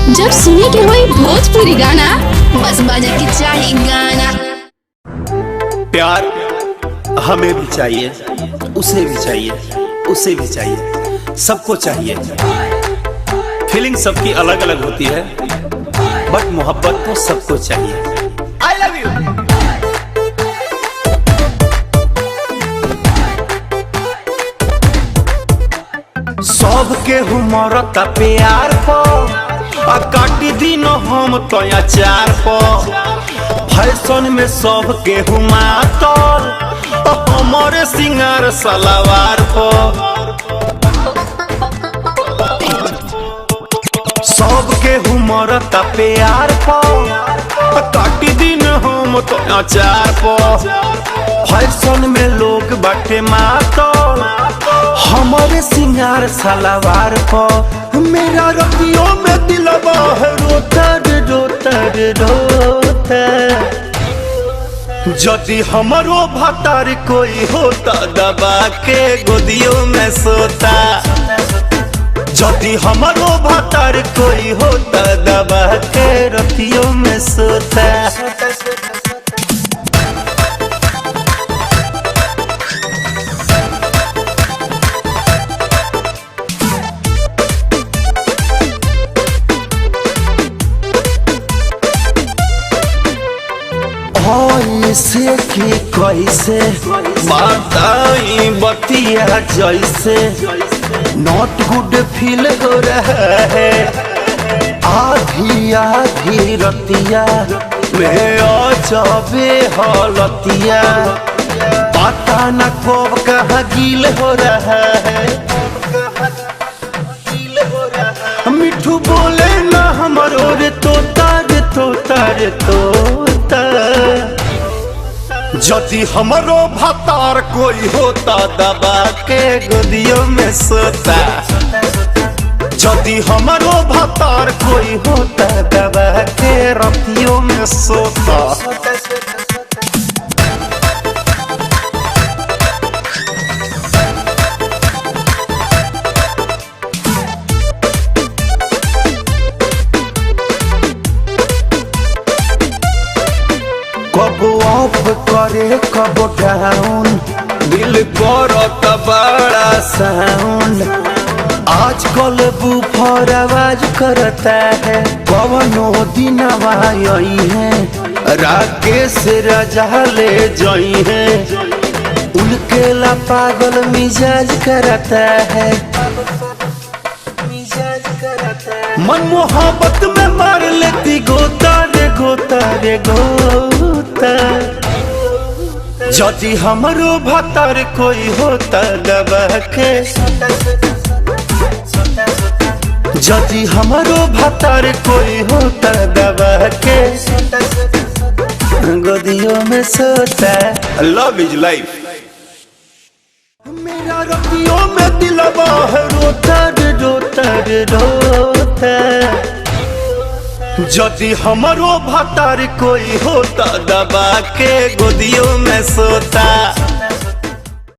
जब सुने के होई भोजपुरी गाना, बस बजे के चाही गाना। प्यार हमें भी चाहिए, उसे भी चाहिए, उसे भी चाहिए, सबको चाहिए। फीलिंग सबकी अलग अलग होती है, बट मोहब्बत तो सबको चाहिए। I love you. सबके मरता प्यार पर काटी दिन हम तो अचार पर। फैशन में सबके मातल हमारे सिंगार सलवार पर। सबके मरता प्यार पर काटी दिन हम तो अचार पर। फैशन में लोग बाटे मातल हमारे सिंगार सलवार पर। मेरा रतियों में दिलवा है रोता रे रोता रे रोता। यदि हमारो भतार कोई होता दबा के गोदियों में सोता। यदि हमारो भतार कोई होता दबा के रतियों में सोता। ऐसे कि कैसे बताई बतिया जैसे नॉट गुड फील हो रहा है। आधी आधी रतिया में अजबे हालतिया पता न कब कहाँ गील हो रहा है। मिठू बोले ना हमारो रे तोता रे तोता रे तोता। यदि हमारो भतार कोई होता दबा के गोदियों में सोता। यदि हमारो भतार कोई होता दबा के रतियों में सोता। कब ऑफ करे कब डाउन दिल करत बड़ा साउंड। आजकल बुफर आवाज करता है कवनो दिनवा यही है। राकेश राजा ले जई है उनके ला पागल मिजाज करता है। मन मोहब्बत में मार लेती गोता रे गोता रे गोता। यदि हमारो भतार कोई होता दबा के। यदि हमारो भतार कोई होता दबा के गोदियों में सोता। Love is life. मेरा रतियों में दिलवा है रोता रे रोता रे रोता। यदि हमारो भतार कोई होता दबा के गोदियों में सोता।